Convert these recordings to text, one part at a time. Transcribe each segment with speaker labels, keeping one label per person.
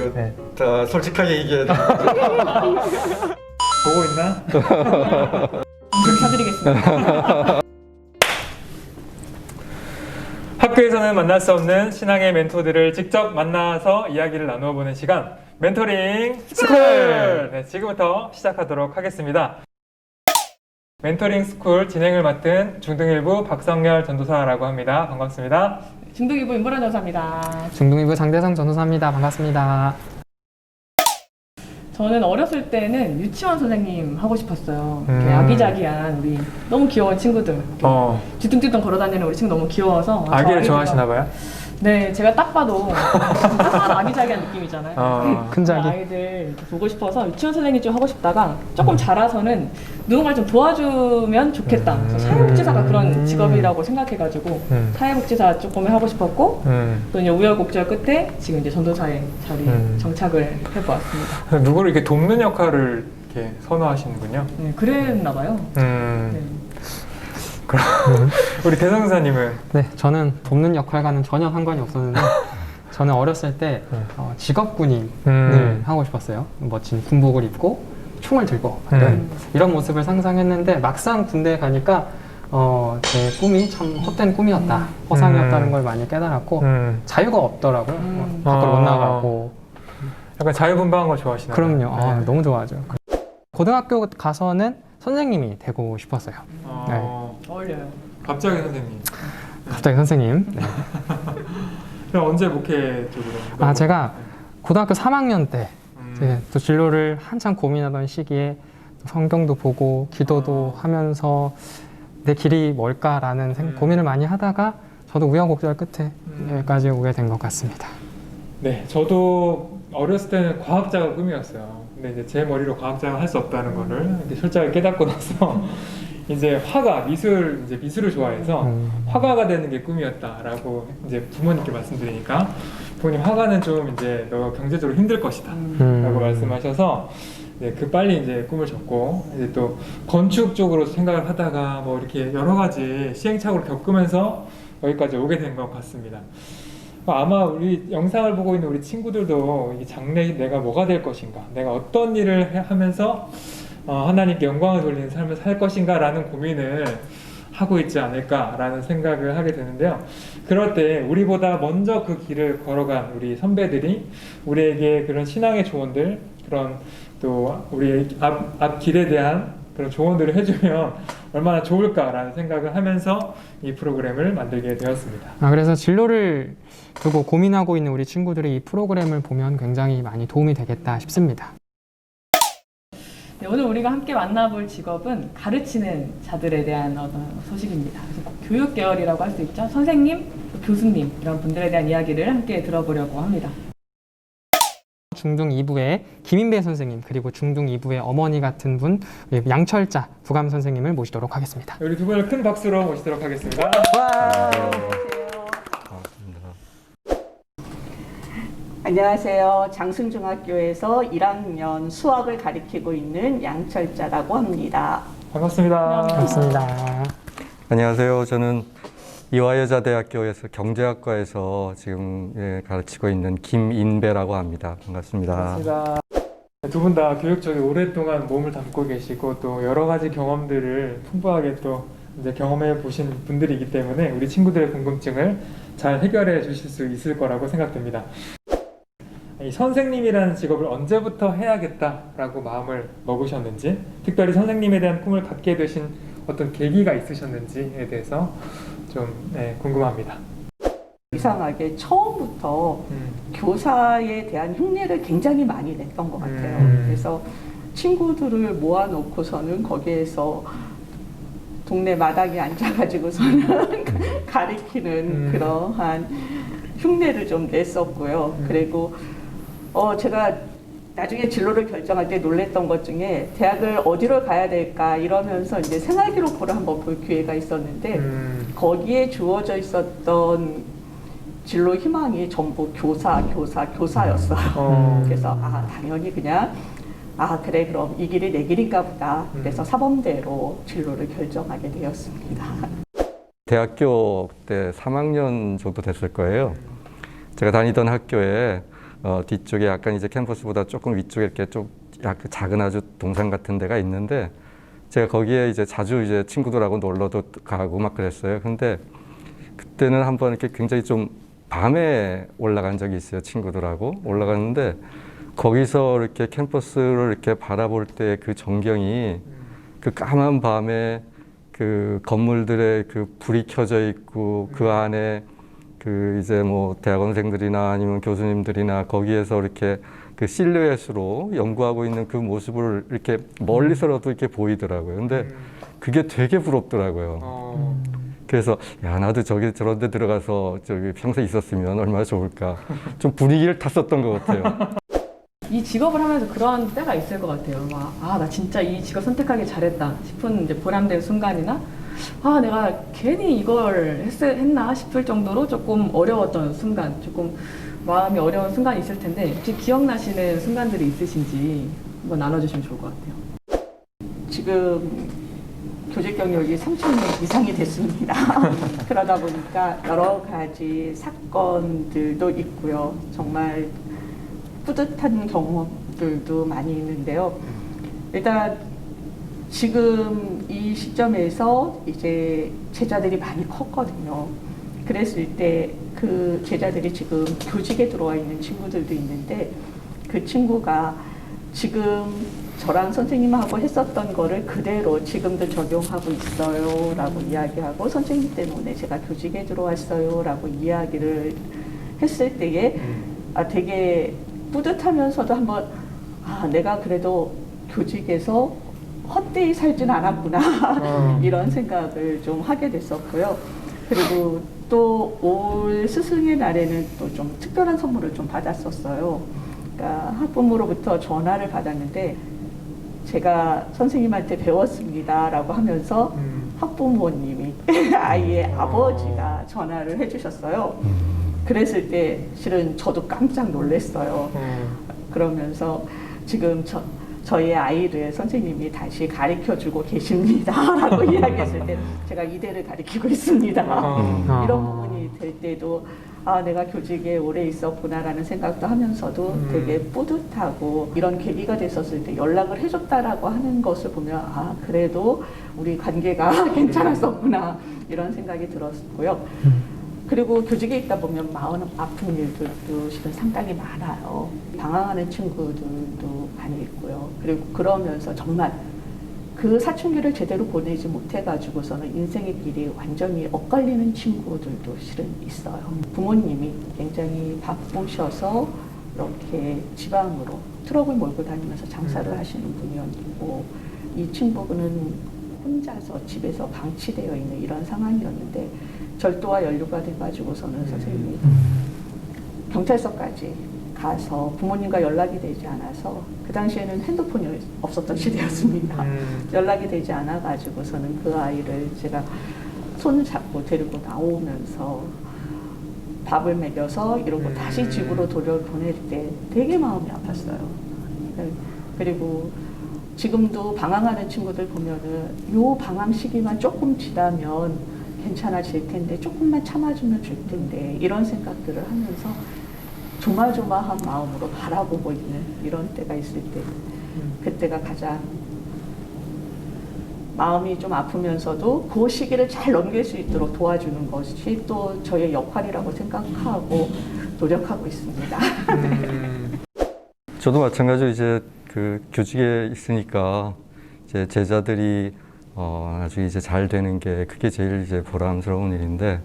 Speaker 1: 이거
Speaker 2: 네.
Speaker 1: 다 솔직하게 얘기해야 돼.
Speaker 2: 보고 있나?
Speaker 3: 사드리겠습니다.
Speaker 2: 학교에서는 만날 수 없는 신앙의 멘토들을 직접 만나서 이야기를 나누어 보는 시간, 멘토링 스쿨! 네, 지금부터 시작하도록 하겠습니다. 멘토링 스쿨 진행을 맡은 중등일부 박성열 전도사라고 합니다. 반갑습니다.
Speaker 3: 중등일부 임보라 전사입니다.
Speaker 4: 중등일부 장대성 전도사입니다. 반갑습니다.
Speaker 3: 저는 어렸을 때는 유치원 선생님 하고 싶었어요. 이렇게
Speaker 2: 음.
Speaker 3: 아기자기한 우리 너무 귀여운 친구들. 뒤뚱뒤뚱 걸어다니는 우리 친구 너무 귀여워서.
Speaker 2: 아기를 좋아하시나 봐요?
Speaker 3: 네, 제가 딱 봐도 아기자기한 느낌이잖아요.
Speaker 4: 큰 자기.
Speaker 3: 아이들 이렇게 보고 싶어서 유치원 선생님 좀 하고 싶다가 조금 자라서는 누군가를 좀 도와주면 좋겠다. 그래서 사회복지사가 그런 직업이라고 생각해가지고 사회복지사 조금 하고 싶었고 또 이제 우여곡절 끝에 지금 이제 전도사의 자리에 정착을 해보았습니다.
Speaker 2: 누구를 이렇게 돕는 역할을 이렇게 선호하시는군요.
Speaker 3: 네, 그랬나 봐요. 네.
Speaker 2: 그럼 우리 대성사님은?
Speaker 4: 네, 저는 돕는 역할과는 전혀 상관이 없었는데 저는 어렸을 때 직업군인을 하고 싶었어요. 멋진 군복을 입고 총을 들고 이런 모습을 상상했는데 막상 군대에 가니까 제 꿈이 참 헛된 꿈이었다. 허상이었다는 걸 많이 깨달았고 자유가 없더라고요. 밖으로 못 나가고.
Speaker 2: 약간 자유분방한 거 좋아하시나요?
Speaker 4: 그럼요.
Speaker 2: 네.
Speaker 4: 너무 좋아하죠. 고등학교 가서는 선생님이 되고 싶었어요.
Speaker 3: 어울려요.
Speaker 2: 갑자기 선생님.
Speaker 4: 갑자기 선생님. 네.
Speaker 2: 그럼 언제 목회 쪽으로?
Speaker 4: 제가 고등학교 3학년 때 또 진로를 한참 고민하던 시기에 성경도 보고 기도도 하면서 내 길이 뭘까라는 고민을 많이 하다가 저도 우여곡절 끝에 여기까지 오게 된 것 같습니다.
Speaker 2: 네, 저도 어렸을 때는 과학자가 꿈이었어요. 근데 이제 제 머리로 과학자가 할 수 없다는 거를 이렇게 솔직하게 깨닫고 나서 이제 화가 미술을 좋아해서 화가가 되는 게 꿈이었다라고 이제 부모님께 말씀드리니까 부모님 화가는 좀 이제 너 경제적으로 힘들 것이다라고 말씀하셔서 그 빨리 이제 꿈을 접고 이제 또 건축 쪽으로 생각을 하다가 뭐 이렇게 여러 가지 시행착오를 겪으면서 여기까지 오게 된 것 같습니다. 아마 우리 영상을 보고 있는 우리 친구들도 이 장래 내가 뭐가 될 것인가, 내가 어떤 일을 하면서 하나님께 영광을 돌리는 삶을 살 것인가 라는 고민을 하고 있지 않을까라는 생각을 하게 되는데요. 그럴 때 우리보다 먼저 그 길을 걸어간 우리 선배들이 우리에게 그런 신앙의 조언들, 그런 또 우리 앞 길에 대한 그런 조언들을 해주면 얼마나 좋을까라는 생각을 하면서 이 프로그램을 만들게 되었습니다.
Speaker 4: 그래서 진로를 두고 고민하고 있는 우리 친구들이 이 프로그램을 보면 굉장히 많이 도움이 되겠다 싶습니다.
Speaker 3: 네, 오늘 우리가 함께 만나볼 직업은 가르치는 자들에 대한 소식입니다. 그래서 교육 계열이라고 할 수 있죠. 선생님, 교수님 이런 분들에 대한 이야기를 함께 들어보려고 합니다.
Speaker 4: 중등 2부의 김인배 선생님 그리고 중등 2부의 어머니 같은 분 양철자 부감 선생님을 모시도록 하겠습니다.
Speaker 2: 우리 두 분을 큰 박수로 모시도록 하겠습니다.
Speaker 5: 안녕하세요. 장승중학교에서 1학년 수학을 가리키고 있는 양철자라고 합니다.
Speaker 2: 반갑습니다.
Speaker 4: 반갑습니다.
Speaker 1: 안녕하세요. 저는 이화여자대학교에서 경제학과에서 지금 가르치고 있는 김인배라고 합니다. 반갑습니다.
Speaker 2: 반갑습니다. 두 분 다 교육 쪽에 오랫동안 몸을 담고 계시고 또 여러 가지 경험들을 풍부하게 또 이제 경험해 보신 분들이기 때문에 우리 친구들의 궁금증을 잘 해결해 주실 수 있을 거라고 생각됩니다. 이 선생님이라는 직업을 언제부터 해야겠다라고 마음을 먹으셨는지, 특별히 선생님에 대한 꿈을 갖게 되신 어떤 계기가 있으셨는지에 대해서 좀 궁금합니다.
Speaker 5: 이상하게 처음부터 교사에 대한 흉내를 굉장히 많이 냈던 것 같아요. 그래서 친구들을 모아놓고서는 거기에서 동네 마당에 앉아가지고서는 가리키는 그러한 흉내를 좀 냈었고요. 그리고 제가 나중에 진로를 결정할 때 놀랬던 것 중에 대학을 어디로 가야 될까 이러면서 이제 생활기록부를 한번 볼 기회가 있었는데 거기에 주어져 있었던 진로 희망이 전부 교사였어요. 그래서 당연히 그냥 그래 그럼 이 길이 내 길인가 보다. 그래서 사범대로 진로를 결정하게 되었습니다.
Speaker 1: 대학교 때 3학년 정도 됐을 거예요. 제가 다니던 학교에 뒤쪽에 약간 이제 캠퍼스보다 조금 위쪽에 이렇게 좀 약간 작은 아주 동산 같은 데가 있는데 제가 거기에 이제 자주 이제 친구들하고 놀러도 가고 막 그랬어요. 근데 그때는 한번 이렇게 굉장히 좀 밤에 올라간 적이 있어요. 친구들하고 올라갔는데 거기서 이렇게 캠퍼스를 이렇게 바라볼 때 그 전경이 그 까만 밤에 그 건물들에 그 불이 켜져 있고 그 안에 그 이제 뭐 대학원생들이나 아니면 교수님들이나 거기에서 이렇게 그 실루엣으로 연구하고 있는 그 모습을 이렇게 멀리서라도 이렇게 보이더라고요. 근데 그게 되게 부럽더라고요. 그래서 야 나도 저런 데 들어가서 저기 평소에 있었으면 얼마나 좋을까. 좀 분위기를 탔었던 것 같아요.
Speaker 3: 이 직업을 하면서 그런 때가 있을 것 같아요. 나 진짜 이 직업 선택하기 잘했다 싶은 이제 보람된 순간이나 내가 괜히 이걸 했나 싶을 정도로 조금 어려웠던 순간, 조금 마음이 어려운 순간이 있을 텐데 혹시 기억나시는 순간들이 있으신지 한번 나눠주시면 좋을 것 같아요.
Speaker 5: 지금 교직 경력이 30년 이상이 됐습니다. 그러다 보니까 여러 가지 사건들도 있고요. 정말 뿌듯한 경험들도 많이 있는데요. 일단 지금 이 시점에서 이제 제자들이 많이 컸거든요. 그랬을 때 그 제자들이 지금 교직에 들어와 있는 친구들도 있는데 그 친구가 지금 저랑 선생님하고 했었던 거를 그대로 지금도 적용하고 있어요 라고 이야기하고 선생님 때문에 제가 교직에 들어왔어요 라고 이야기를 했을 때에 되게 뿌듯하면서도 한번 내가 그래도 교직에서 헛되이 살진 않았구나 이런 생각을 좀 하게 됐었고요. 그리고 또 올 스승의 날에는 또 좀 특별한 선물을 좀 받았었어요. 그러니까 학부모로부터 전화를 받았는데 제가 선생님한테 배웠습니다 라고 하면서 학부모님이 아이의 아버지가 전화를 해주셨어요. 그랬을 때 실은 저도 깜짝 놀랐어요. 그러면서 지금 저희 아이를 선생님이 다시 가르쳐주고 계십니다 라고 이야기했을 때 제가 이대를 가르치고 있습니다. 이런 부분이 될 때도 내가 교직에 오래 있었구나 라는 생각도 하면서도 되게 뿌듯하고 이런 계기가 됐었을 때 연락을 해줬다라고 하는 것을 보면 그래도 우리 관계가 괜찮았었구나 이런 생각이 들었고요. 그리고 교직에 있다 보면 마음 아픈 일들도 실은 상당히 많아요. 방황하는 친구들도 많이 있고요. 그리고 그러면서 정말 그 사춘기를 제대로 보내지 못해가지고서는 인생의 길이 완전히 엇갈리는 친구들도 실은 있어요. 부모님이 굉장히 바쁘셔서 이렇게 지방으로 트럭을 몰고 다니면서 장사를 하시는 분이었고 이 친구는 혼자서 집에서 방치되어 있는 이런 상황이었는데 절도와 연루가 돼가지고서는 선생님이 경찰서까지 가서 부모님과 연락이 되지 않아서 그 당시에는 핸드폰이 없었던 시대였습니다. 연락이 되지 않아가지고서는 그 아이를 제가 손을 잡고 데리고 나오면서 밥을 먹여서 이러고 다시 집으로 돌려보낼 때 되게 마음이 아팠어요. 그리고 지금도 방황하는 친구들 보면은 요 방황 시기만 조금 지나면 괜찮아질 텐데 조금만 참아주면 줄 텐데 이런 생각들을 하면서 조마조마한 마음으로 바라보고 있는 이런 때가 있을 때 그때가 가장 마음이 좀 아프면서도 그 시기를 잘 넘길 수 있도록 도와주는 것이 또 저의 역할이라고 생각하고 노력하고 있습니다.
Speaker 1: 저도 마찬가지로 이제 그 교직에 있으니까 이제 제자들이 나중에 이제 잘 되는 게 그게 제일 이제 보람스러운 일인데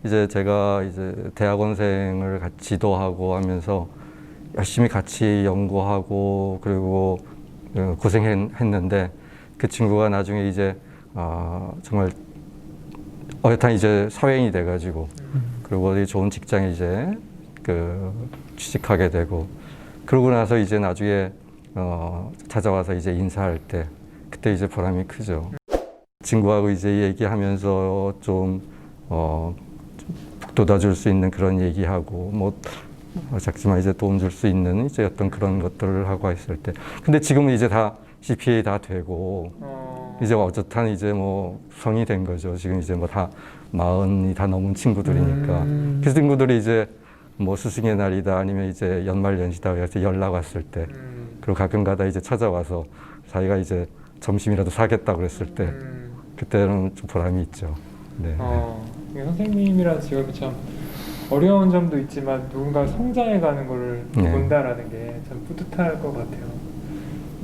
Speaker 1: 이제 제가 이제 대학원생을 같이 지도하고 하면서 열심히 같이 연구하고 그리고 고생했는데 그 친구가 나중에 이제 정말 어엿한 이제 사회인이 돼가지고 그리고 어디 좋은 직장에 이제 그 취직하게 되고 그러고 나서 이제 나중에 찾아와서 이제 인사할 때 그때 이제 보람이 크죠. 친구하고 이제 얘기하면서 좀 북돋아줄 수 있는 그런 얘기하고 뭐 작지만 이제 도움 줄 수 있는 이제 어떤 그런 것들을 하고 있을 때 근데 지금은 이제 다 CPA 다 되고 이제 어쩌한 이제 뭐 성이 된 거죠. 지금 이제 뭐 다 40이 다 넘은 친구들이니까 그 친구들이 이제 뭐 스승의 날이다 아니면 이제 연말연시다 그래서 연락 왔을 때 그리고 가끔가다 이제 찾아와서 자기가 이제 점심이라도 사겠다 그랬을 때 그때는 좀 보람이 있죠. 네.
Speaker 2: 이게 선생님이라는 직업이 참 어려운 점도 있지만 누군가 성장해가는 걸
Speaker 1: 네.
Speaker 2: 본다라는 게 참 뿌듯할 것 같아요.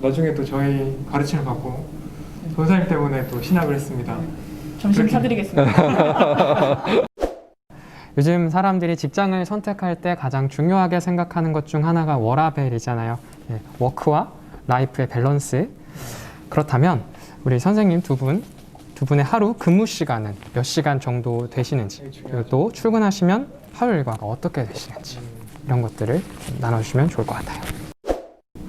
Speaker 2: 나중에 또 저희 가르침을 받고 선생님 때문에 또 신학을 했습니다.
Speaker 3: 점심 사드리겠습니다.
Speaker 4: 요즘 사람들이 직장을 선택할 때 가장 중요하게 생각하는 것 중 하나가 워라밸이잖아요. 예, 워크와 라이프의 밸런스. 그렇다면 우리 선생님 두 분의 하루 근무 시간은 몇 시간 정도 되시는지, 그리고 또 출근하시면 하루 일과가 어떻게 되시는지 이런 것들을 좀 나눠주시면 좋을 것 같아요.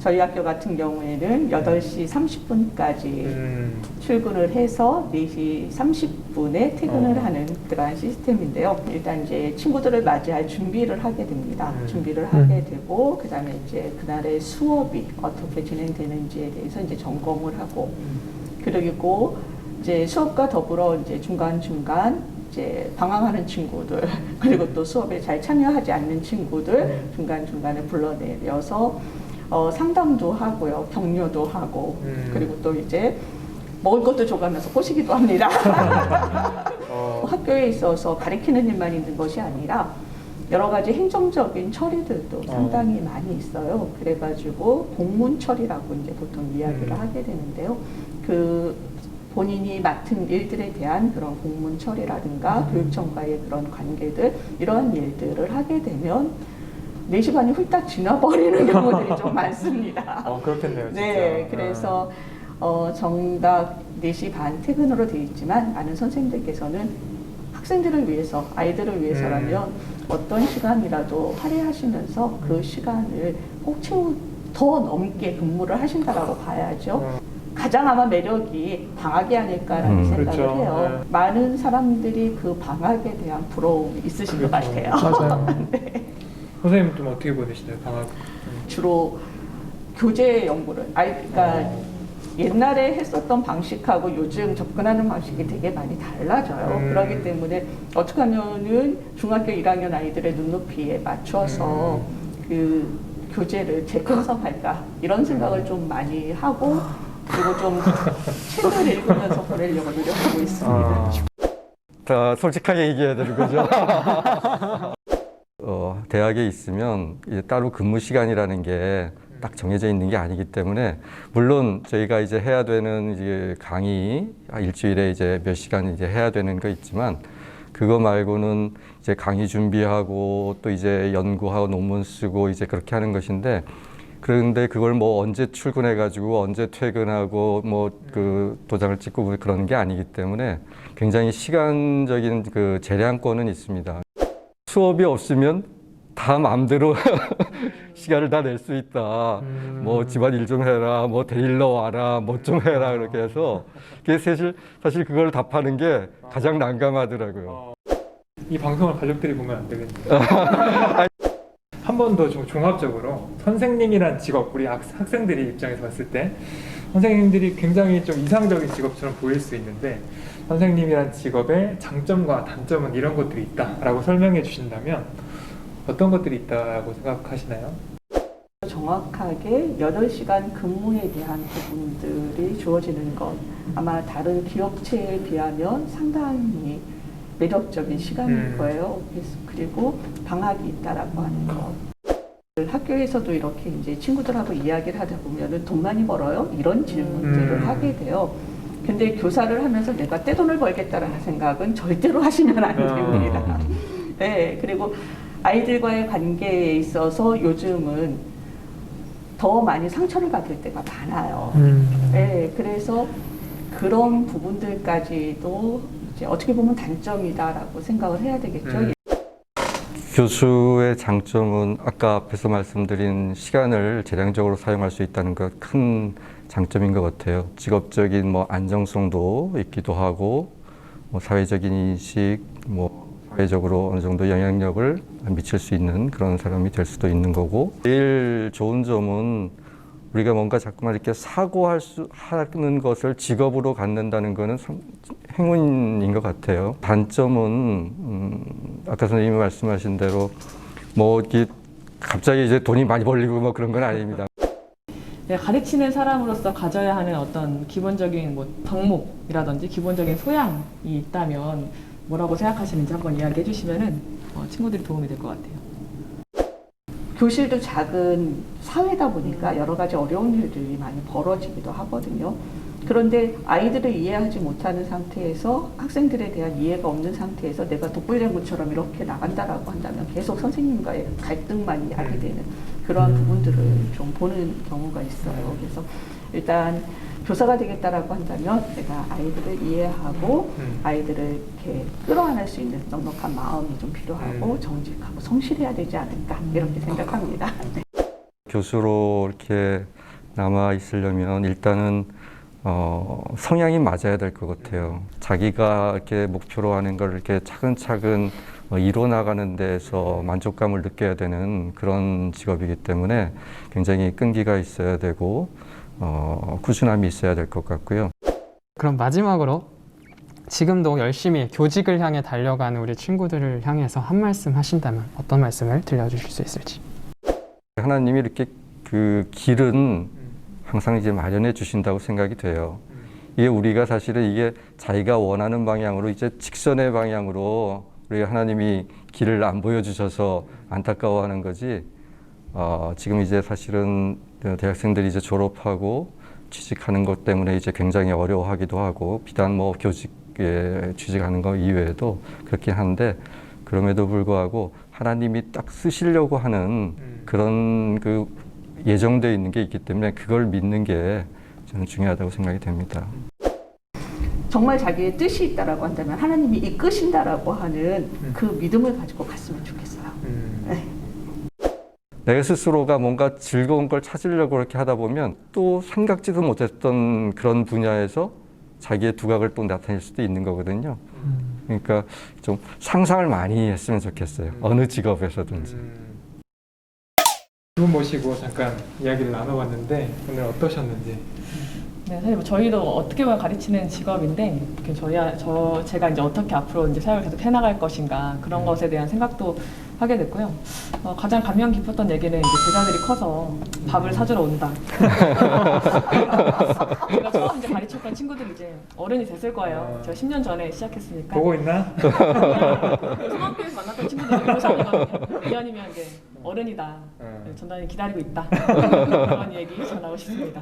Speaker 5: 저희 학교 같은 경우에는 8시 30분까지 출근을 해서 4시 30분에 퇴근을 하는 그러한 시스템인데요. 일단 이제 친구들을 맞이할 준비를 하게 됩니다. 준비를 하게 되고 그다음에 이제 그날의 수업이 어떻게 진행되는지에 대해서 이제 점검을 하고 그리고 이제 수업과 더불어 이제 중간중간 이제 방황하는 친구들 그리고 또 수업에 잘 참여하지 않는 친구들 중간중간에 불러내려서 상담도 하고요, 격려도 하고, 그리고 또 이제 먹을 것도 줘가면서 꼬시기도 합니다. 학교에 있어서 가르치는 일만 있는 것이 아니라 여러 가지 행정적인 처리들도 상당히 많이 있어요. 그래가지고 공문 처리라고 이제 보통 이야기를 하게 되는데요. 그 본인이 맡은 일들에 대한 그런 공문 처리라든가 교육청과의 그런 관계들 이러한 일들을 하게 되면 4시 반이 훌딱 지나버리는 경우들이 좀 많습니다.
Speaker 2: 그렇겠네요. 진짜.
Speaker 5: 네, 그래서 정답 4시 반 퇴근으로 되어 있지만 많은 선생님들께서는 학생들을 위해서, 아이들을 위해서라면 어떤 시간이라도 할애하시면서 그 시간을 꼭 더 넘게 근무를 하신다라고 봐야죠. 가장 아마 매력이 방학이 아닐까라는 생각을
Speaker 2: 그렇죠.
Speaker 5: 해요.
Speaker 2: 네.
Speaker 5: 많은 사람들이 그 방학에 대한 부러움이 있으신 것 같아요.
Speaker 4: 맞아요.
Speaker 5: 네.
Speaker 2: 선생님 좀 어떻게 보내시나요? 방학?
Speaker 5: 주로 교재 연구를, 그러니까 옛날에 했었던 방식하고 요즘 접근하는 방식이 되게 많이 달라져요. 그렇기 때문에 어떻게 하면은 중학교 1학년 아이들의 눈높이에 맞춰서 그 교재를 재편성할까 이런 생각을 좀 많이 하고 그리고 좀 책을 읽으면서 보내려고 노력하고 있습니다.
Speaker 1: 다 솔직하게 얘기해야 되는 거죠. 대학에 있으면 이제 따로 근무 시간이라는 게 딱 정해져 있는 게 아니기 때문에 물론 저희가 이제 해야 되는 이제 강의 일주일에 이제 몇 시간 이제 해야 되는 거 있지만 그거 말고는 이제 강의 준비하고 또 이제 연구하고 논문 쓰고 이제 그렇게 하는 것인데 그런데 그걸 뭐 언제 출근해 가지고 언제 퇴근하고 뭐 그 도장을 찍고 그런 게 아니기 때문에 굉장히 시간적인 그 재량권은 있습니다. 수업이 없으면 다 마음대로 시간을 다 낼 수 있다. 뭐 집안일 좀 해라, 뭐 데일러 와라, 뭐 좀 해라 그렇게 해서 그게 사실 그걸 답하는 게 가장 난감하더라고요.
Speaker 2: 이 방송을 가족들이 보면 안 되겠네요. 한 번 더 좀 종합적으로 선생님이란 직업, 우리 학생들이 입장에서 봤을 때 선생님들이 굉장히 좀 이상적인 직업처럼 보일 수 있는데 선생님이란 직업의 장점과 단점은 이런 것들이 있다라고 설명해 주신다면 어떤 것들이 있다고 생각하시나요?
Speaker 5: 정확하게 8시간 근무에 대한 부분들이 주어지는 것 아마 다른 기업체에 비하면 상당히 매력적인 시간일 거예요. 그리고 방학이 있다라고 하는 것. 학교에서도 이렇게 이제 친구들하고 이야기를 하다 보면은 돈 많이 벌어요? 이런 질문들을 하게 돼요. 근데 교사를 하면서 내가 떼돈을 벌겠다라는 생각은 절대로 하시면 안 됩니다. 네, 그리고 아이들과의 관계에 있어서 요즘은 더 많이 상처를 받을 때가 많아요. 네, 그래서 그런 부분들까지도 이제 어떻게 보면 단점이다라고 생각을 해야 되겠죠.
Speaker 1: 교수의 장점은 아까 앞에서 말씀드린 시간을 재량적으로 사용할 수 있다는 것 큰 장점인 것 같아요. 직업적인 뭐 안정성도 있기도 하고 뭐 사회적인 인식, 뭐 사회적으로 어느 정도 영향력을 미칠 수 있는 그런 사람이 될 수도 있는 거고 제일 좋은 점은 우리가 뭔가 자꾸만 이렇게 하는 것을 직업으로 갖는다는 것은 행운인 것 같아요. 단점은 아까 선생님이 말씀하신 대로 뭐 이게 갑자기 이제 돈이 많이 벌리고 뭐 그런 건 아닙니다.
Speaker 3: 내가 가르치는 사람으로서 가져야 하는 어떤 기본적인 뭐 덕목이라든지 기본적인 소양이 있다면 뭐라고 생각하시는지 한번 이야기해 주시면은 친구들이 도움이 될 것 같아요.
Speaker 5: 교실도 작은 사회다 보니까 여러 가지 어려운 일들이 많이 벌어지기도 하거든요. 그런데 아이들을 이해하지 못하는 상태에서 학생들에 대한 이해가 없는 상태에서 내가 독불장군처럼 이렇게 나간다라고 한다면 계속 선생님과의 갈등만 하게 되는 그런 부분들을 좀 보는 경우가 있어요. 그래서 일단 교사가 되겠다라고 한다면 내가 아이들을 이해하고 아이들을 이렇게 끌어안을 수 있는 넉넉한 마음이 좀 필요하고 정직하고 성실해야 되지 않을까 이렇게 생각합니다. 네.
Speaker 1: 교수로 이렇게 남아 있으려면 일단은 성향이 맞아야 될 것 같아요. 자기가 이렇게 목표로 하는 걸 이렇게 차근차근 이뤄 나가는 데에서 만족감을 느껴야 되는 그런 직업이기 때문에 굉장히 끈기가 있어야 되고 꾸준함이 있어야 될 것 같고요.
Speaker 4: 그럼 마지막으로 지금도 열심히 교직을 향해 달려가는 우리 친구들을 향해서 한 말씀 하신다면 어떤 말씀을 들려주실 수 있을지.
Speaker 1: 하나님이 이렇게 그 길은 항상 이제 마련해 주신다고 생각이 돼요. 이게 우리가 사실은 이게 자기가 원하는 방향으로 이제 직선의 방향으로 우리 하나님이 길을 안 보여주셔서 안타까워하는 거지. 지금 이제 사실은 대학생들이 이제 졸업하고 취직하는 것 때문에 이제 굉장히 어려워하기도 하고 비단 뭐 교직에 취직하는 거 이외에도 그렇긴 한데 그럼에도 불구하고 하나님이 딱 쓰시려고 하는 그런 그 예정되어 있는 게 있기 때문에 그걸 믿는 게 저는 중요하다고 생각이 됩니다.
Speaker 5: 정말 자기의 뜻이 있다라고 한다면 하나님이 이끄신다라고 하는 그 믿음을 가지고 갔으면 좋겠어요. 네.
Speaker 1: 내 스스로가 뭔가 즐거운 걸 찾으려고 그렇게 하다 보면 또 생각지도 못했던 그런 분야에서 자기의 두각을 또 나타낼 수도 있는 거거든요. 그러니까 좀 상상을 많이 했으면 좋겠어요. 어느 직업에서든지.
Speaker 2: 두 분 모시고 잠깐 이야기를 나눠봤는데 오늘 어떠셨는지.
Speaker 3: 네, 사실 뭐 저희도 어떻게 보면 가르치는 직업인데 이렇게 제가 이제 어떻게 앞으로 이제 사역을 계속 해나갈 것인가 그런 것에 대한 생각도 하게 됐고요. 가장 감명 깊었던 얘기는 이제 제자들이 커서 밥을 사주러 온다. 제가 처음 이제 가르쳤던 친구들이 이제 어른이 됐을 거예요. 제가 10년 전에 시작했으니까.
Speaker 2: 보고 있나?
Speaker 3: 초등학교에서 만났던 친구들이 고3이거든요. 2년이면 이제 어른이다. 전단이 기다리고 있다. 그런 얘기 전하고 싶습니다.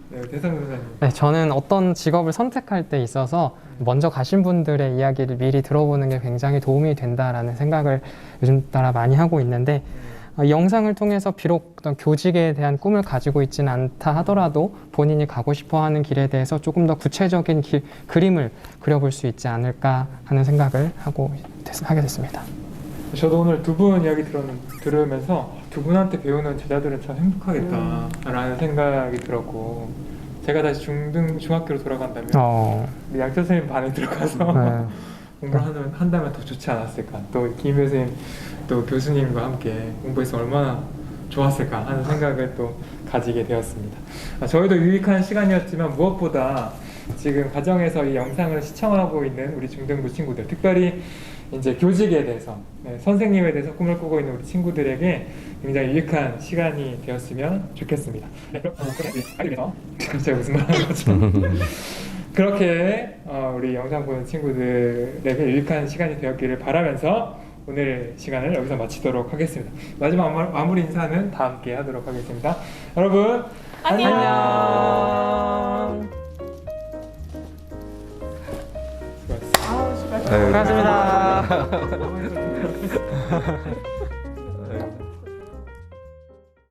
Speaker 2: 네, 대상 선생님.
Speaker 4: 네, 저는 어떤 직업을 선택할 때 있어서 먼저 가신 분들의 이야기를 미리 들어보는 게 굉장히 도움이 된다라는 생각을 요즘 따라 많이 하고 있는데 이 영상을 통해서 비록 어떤 교직에 대한 꿈을 가지고 있지는 않다 하더라도 본인이 가고 싶어하는 길에 대해서 조금 더 구체적인 그림을 그려볼 수 있지 않을까 하는 생각을 하게 됐습니다.
Speaker 2: 저도 오늘 두 분 이야기 들으면서 두 분한테 배우는 제자들은 참 행복하겠다라는 생각이 들었고 제가 다시 중학교로 돌아간다면 양철 선생님 반에 들어가서 공부를 한다면 더 좋지 않았을까. 또 김 교수님 또 교수님과 함께 공부했으면 얼마나 좋았을까 하는 생각을 또 가지게 되었습니다. 저희도 유익한 시간이었지만 무엇보다 지금 가정에서 이 영상을 시청하고 있는 우리 중등부 친구들, 특별히 이제 교직에 대해서, 선생님에 대해서 꿈을 꾸고 있는 우리 친구들에게 굉장히 유익한 시간이 되었으면 좋겠습니다. 제가 무슨 말 하는 거죠? 그렇게 우리 영상 보는 친구들에게 유익한 시간이 되었기를 바라면서 오늘 시간을 여기서 마치도록 하겠습니다. 마지막 마무리 인사는 다 함께 하도록 하겠습니다. 여러분 안녕.
Speaker 5: 수고하셨습니다.
Speaker 4: 수고하셨습니다.